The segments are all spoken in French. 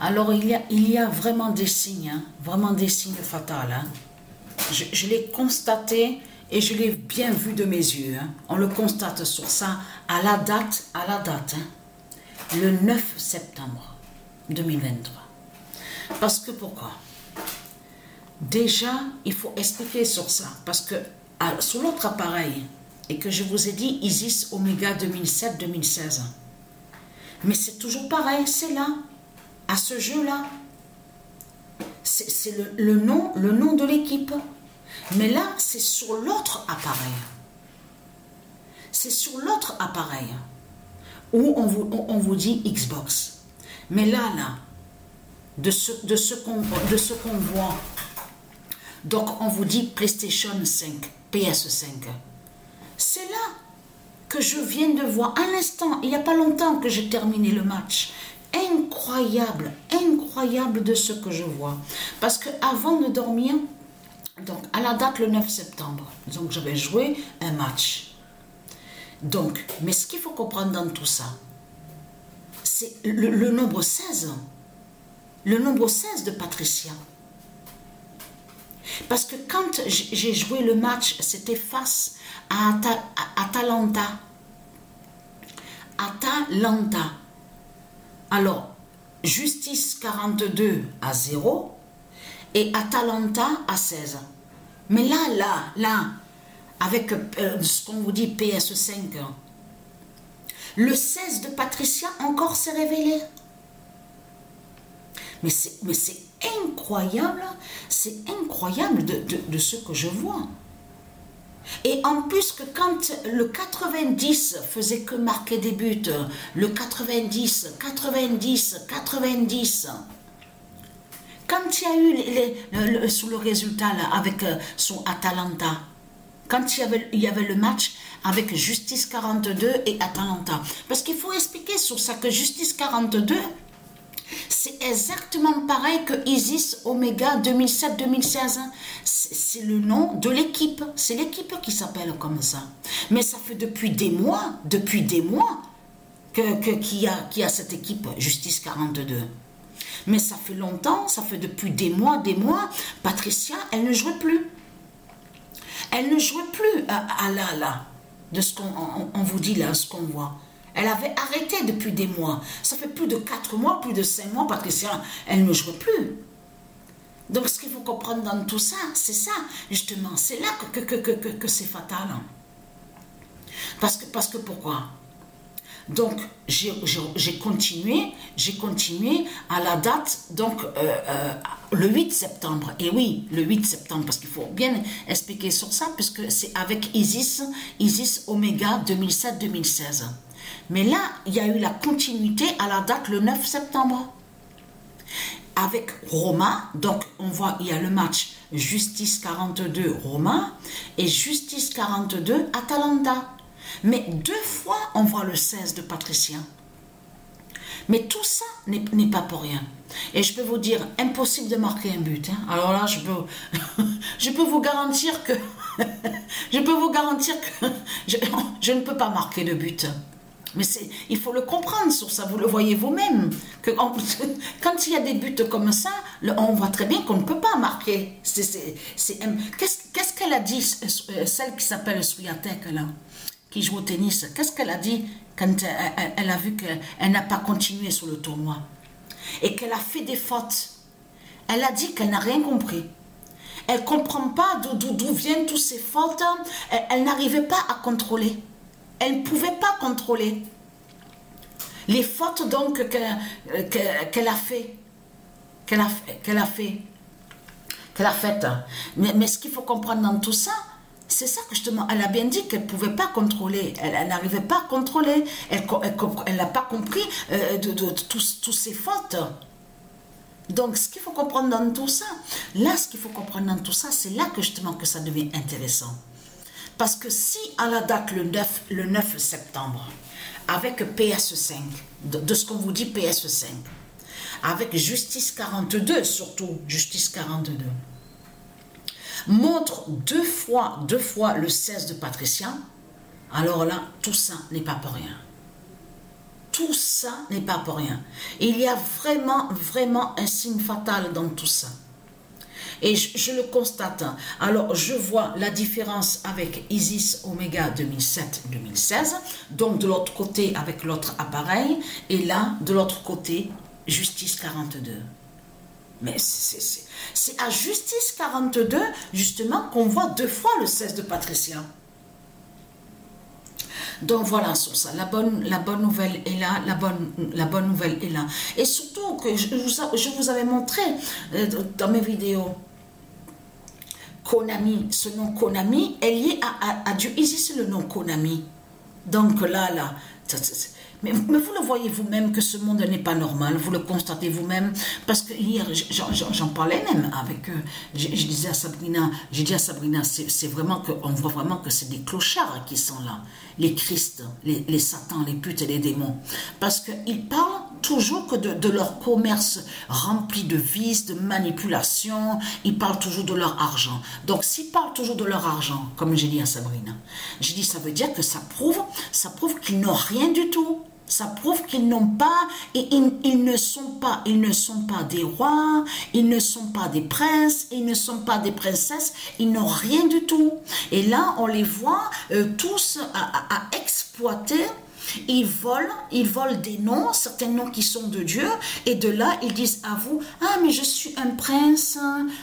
Alors, il y a vraiment des signes, hein, vraiment des signes fatals. Hein. Je l'ai constaté et je l'ai bien vu de mes yeux. Hein. On le constate sur ça à la date, hein, le 9 septembre 2023. Parce que pourquoi? Déjà, il faut expliquer sur ça. Parce que sur l'autre appareil, et que je vous ai dit Isis Oméga 2007-2016, mais c'est toujours pareil, c'est là, à ce jeu-là. C'est le nom de l'équipe. Mais là, c'est sur l'autre appareil. C'est sur l'autre appareil où on vous dit Xbox. Mais là, de ce qu'on voit, donc on vous dit PlayStation 5, PS5. C'est là que je viens de voir à l'instant, il n'y a pas longtemps que j'ai terminé le match. Incroyable, incroyable de ce que je vois. Parce que avant de dormir, donc à la date le 9 septembre, donc j'avais joué un match. Donc, mais ce qu'il faut comprendre dans tout ça, c'est le nombre 16. Le nombre 16 de Patricia. Parce que quand j'ai joué le match, c'était face à Atalanta. Atalanta. Alors, Justice 42-0 et Atalanta à 16. Mais là, avec ce qu'on vous dit PS5, le 16 de Patricia encore s'est révélé. Mais c'est incroyable de ce que je vois. Et en plus que quand le 90 faisait que marquer des buts, le 90, quand il y a eu sous le résultat là, avec son Atalanta, quand il y avait le match avec Justice 42 et Atalanta, parce qu'il faut expliquer sur ça que Justice 42, c'est exactement pareil que Isis Oméga 2007-2016. C'est le nom de l'équipe. C'est l'équipe qui s'appelle comme ça. Mais ça fait depuis des mois qu'il y a cette équipe Justice 42. Mais ça fait longtemps, ça fait depuis des mois. Patricia, elle ne jouait plus. Elle ne jouait plus de ce qu'on vous dit là, ce qu'on voit. Elle avait arrêté depuis des mois. Ça fait plus de 4 mois, plus de 5 mois, Patricia, elle ne jouait plus. Donc, ce qu'il faut comprendre dans tout ça, c'est ça, justement. C'est là que c'est fatal. Parce que pourquoi? Donc, j'ai continué à la date, donc, le 8 septembre. Et oui, le 8 septembre, parce qu'il faut bien expliquer sur ça, puisque c'est avec Isis Oméga 2007-2016. Mais là, il y a eu la continuité à la date le 9 septembre. Avec Roma, donc on voit, il y a le match Justice 42 Roma et Justice 42 Atalanta. Mais 2 fois, on voit le 16 de Patricia. Mais tout ça n'est pas pour rien. Et je peux vous dire, impossible de marquer un but. Hein. Alors là, je peux vous garantir que je ne peux pas marquer de but. Mais il faut le comprendre sur ça, vous le voyez vous-même. Quand il y a des buts comme ça, on voit très bien qu'on ne peut pas marquer. Qu'est-ce qu'elle a dit, celle qui s'appelle Swiatek, là, qui joue au tennis? Qu'est-ce qu'elle a dit quand elle a vu qu'elle n'a pas continué sur le tournoi et qu'elle a fait des fautes? Elle a dit qu'elle n'a rien compris. Elle ne comprend pas d'où viennent toutes ces fautes. Elle n'arrivait pas à contrôler. Elle ne pouvait pas contrôler les fautes donc qu'elle a faites. Mais ce qu'il faut comprendre dans tout ça, c'est ça que justement, elle a bien dit qu'elle ne pouvait pas contrôler. Elle n'arrivait pas à contrôler. Elle n'a pas compris de tous ces fautes. Donc, ce qu'il faut comprendre dans tout ça, c'est là que justement que ça devient intéressant. Parce que si à la date le 9 septembre, avec PS5, de ce qu'on vous dit PS5, avec Justice 42, surtout Justice 42, montre deux fois le 16 de Patricia, alors là, tout ça n'est pas pour rien. tout ça n'est pas pour rien. Il y a vraiment, vraiment un signe fatal dans tout ça. Et je le constate. Alors, je vois la différence avec Isis Omega 2007-2016, donc de l'autre côté avec l'autre appareil, et là, de l'autre côté, Justice 42. Mais c'est à Justice 42, justement, qu'on voit 2 fois le 16 de Patricia. Donc voilà, sur ça, la bonne nouvelle est là, la bonne nouvelle est là. Et surtout que je vous avais montré dans mes vidéos, Konami, ce nom Konami est lié à Dieu Isis, le nom Konami. Donc là, mais vous le voyez vous-même que ce monde n'est pas normal, vous le constatez vous-même, parce que hier, j'en parlais même avec eux, je disais à Sabrina, j'ai dit à Sabrina, c'est vraiment on voit vraiment que c'est des clochards qui sont là, les Christ, les satans, les putes et les démons, parce qu'ils parlent toujours que de leur commerce rempli de vices, de manipulation, ils parlent toujours de leur argent. Donc s'ils parlent toujours de leur argent, comme j'ai dit à Sabrina, j'ai dit ça veut dire que ça prouve qu'ils n'ont rien du tout. Ça prouve qu'ils n'ont pas, et ils ne sont pas des rois, ils ne sont pas des princes, ils ne sont pas des princesses, ils n'ont rien du tout. Et là, on les voit tous à exploiter. Ils volent des noms, certains noms qui sont de Dieu, et de là, ils disent à vous, ah, mais je suis un prince,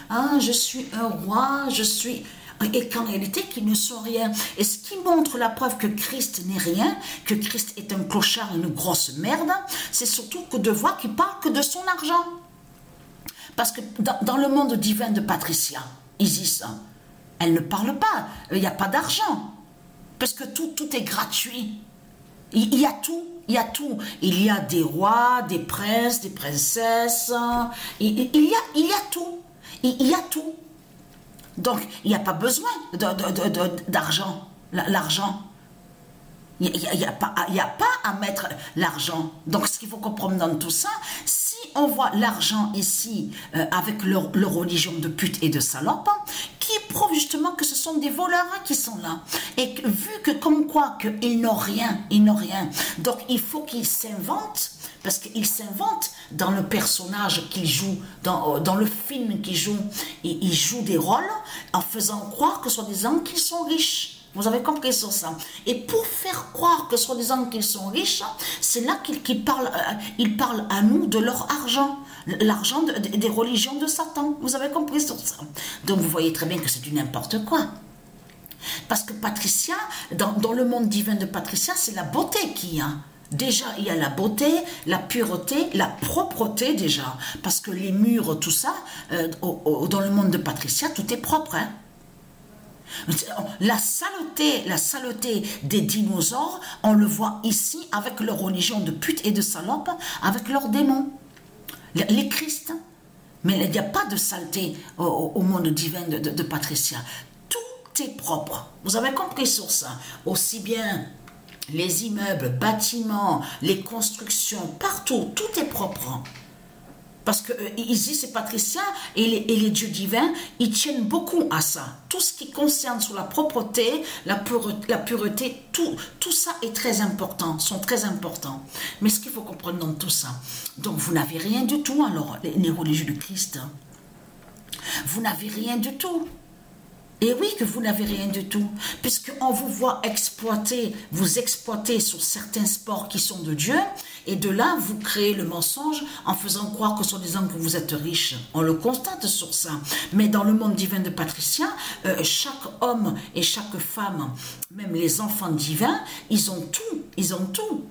ah, je suis un roi, je suis... Et qu'en réalité, qu'ils ne sont rien. Et ce qui montre la preuve que Christ n'est rien, que Christ est un clochard, une grosse merde, c'est surtout que de voir qu'il parle que de son argent. Parce que dans le monde divin de Patricia, Isis, elle ne parle pas, il n'y a pas d'argent. Parce que tout est gratuit. Il y a tout. Il y a tout. Il y a des rois, des princes, des princesses. Il y a tout. Il y a tout. Donc, il n'y a pas besoin d'argent. L'argent. Il n'y a pas à mettre l'argent. Donc, ce qu'il faut comprendre dans tout ça, si on voit l'argent ici avec leur religion de pute et de salope, qui prouve justement que ce sont des voleurs qui sont là. Et vu que comme quoi qu'ils n'ont rien, donc il faut qu'ils s'inventent, parce qu'ils s'inventent dans le personnage qu'ils jouent, dans le film qu'ils jouent, et ils jouent des rôles en faisant croire que soi-disant qu'ils sont riches. Vous avez compris sur ça. Et pour faire croire que soi-disant qu'ils sont riches, c'est là qu'ils parlent à nous de leur argent. L'argent des religions de Satan. Vous avez compris sur ça. Donc vous voyez très bien que c'est du n'importe quoi. Parce que Patricia, dans le monde divin de Patricia, c'est la beauté qu'il y a. Déjà, il y a la beauté, la pureté, la propreté déjà. Parce que les murs, tout ça, dans le monde de Patricia, tout est propre, hein. La saleté des dinosaures, on le voit ici avec leur religion de pute et de salope, avec leurs démons, les Christ. Mais il n'y a pas de saleté au monde divin de Patricia. Tout est propre. Vous avez compris sur ça. Aussi bien les immeubles, bâtiments, les constructions, partout, tout est propre. Parce que Isis et Patricia et les dieux divins, ils tiennent beaucoup à ça. Tout ce qui concerne sur la propreté, la pureté, tout ça est très important, sont très importants. Mais ce qu'il faut comprendre dans tout ça, donc vous n'avez rien du tout alors, les religieux du Christ. Vous n'avez rien du tout. Et oui que vous n'avez rien du tout, puisqu'on vous voit vous exploiter sur certains sports qui sont de Dieu, et de là, vous créez le mensonge en faisant croire que soi-disant que vous êtes riche. On le constate sur ça. Mais dans le monde divin de Patricia, chaque homme et chaque femme, même les enfants divins, ils ont tout.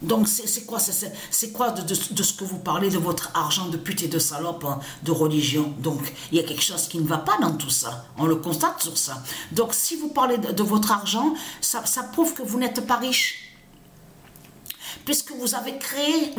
Donc, c'est quoi de ce que vous parlez de votre argent de pute et de salope, hein, de religion? Donc, il y a quelque chose qui ne va pas dans tout ça. On le constate sur ça. Donc, si vous parlez de votre argent, ça prouve que vous n'êtes pas riche. Puisque vous avez créé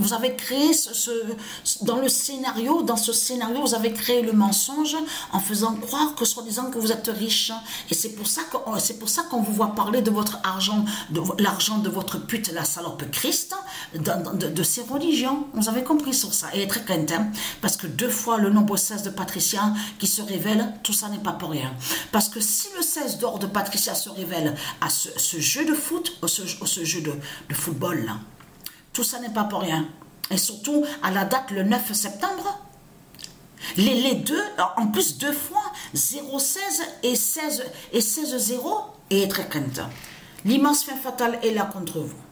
dans ce scénario, vous avez créé le mensonge en faisant croire que soi-disant que vous êtes riche. Et c'est pour ça qu'on vous voit parler de votre argent, de l'argent de votre pute, la salope Christ, de ces religions. Vous avez compris sur ça. Et très crainte, hein, parce que 2 fois le nombre 16 de Patricia qui se révèle, tout ça n'est pas pour rien. Parce que si le 16 d'or de Patricia se révèle à ce jeu de foot, ce jeu de football là, Tout ça n'est pas pour rien. Et surtout, à la date, le 9 septembre, les deux, en plus 2 fois, 0,16 et 16,0 et très crainte. L'immense fin fatale est là contre vous.